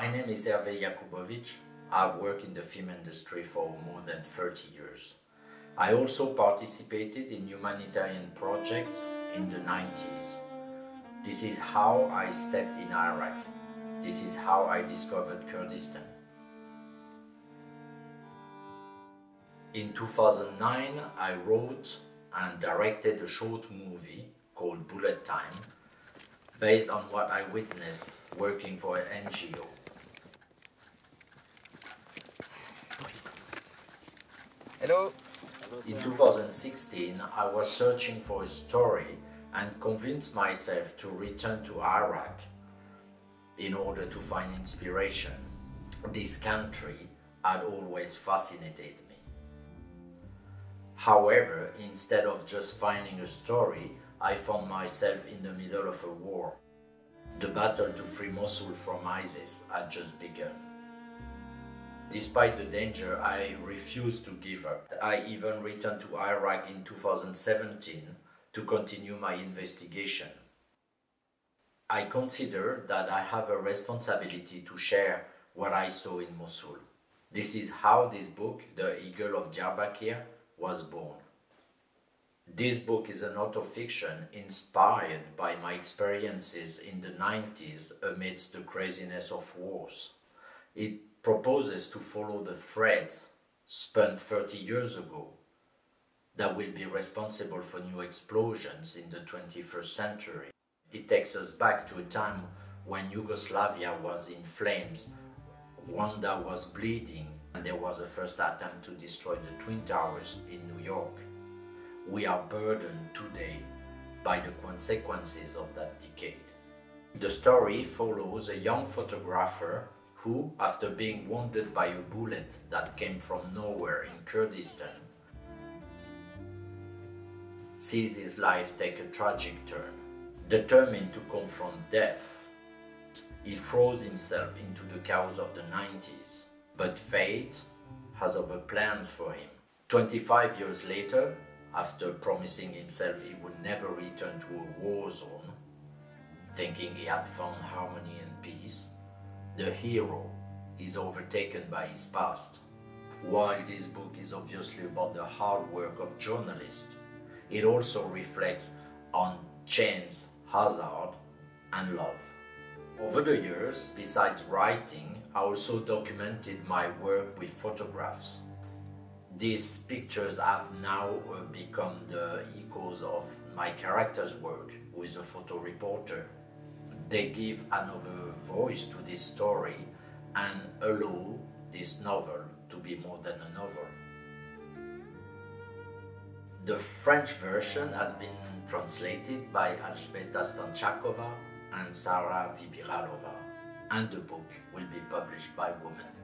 My name is Hervé Jakubowicz. I've worked in the film industry for more than 30 years. I also participated in humanitarian projects in the 90s. This is how I stepped in Iraq. This is how I discovered Kurdistan. In 2009, I wrote and directed a short movie called Bullet Time, based on what I witnessed working for an NGO. Hello. In 2016, I was searching for a story and convinced myself to return to Iraq in order to find inspiration. This country had always fascinated me. However, instead of just finding a story, I found myself in the middle of a war. The battle to free Mosul from ISIS had just begun. Despite the danger, I refused to give up. I even returned to Iraq in 2017 to continue my investigation. I consider that I have a responsibility to share what I saw in Mosul. This is how this book, The Eagle of Diyarbakiru, was born. This book is an autofiction inspired by my experiences in the 90s amidst the craziness of wars. It proposes to follow the thread spun 30 years ago that will be responsible for new explosions in the 21st century. It takes us back to a time when Yugoslavia was in flames, Rwanda was bleeding, and there was a first attempt to destroy the Twin Towers in New York. We are burdened today by the consequences of that decade. The story follows a young photographer who, after being wounded by a bullet that came from nowhere in Kurdistan, sees his life take a tragic turn. Determined to confront death, he throws himself into the chaos of the 90s. But fate has other plans for him. 25 years later, after promising himself he would never return to a war zone, thinking he had found harmony and peace, the hero is overtaken by his past. While this book is obviously about the hard work of journalists, it also reflects on chance, hazard, and love. Over the years, besides writing, I also documented my work with photographs. These pictures have now become the echoes of my character's work, who is a photo reporter. They give another voice to this story and allow this novel to be more than a novel. The French version has been translated by Elżbieta Stanczakova and Sarah Wybieralova, and the book will be published by Women.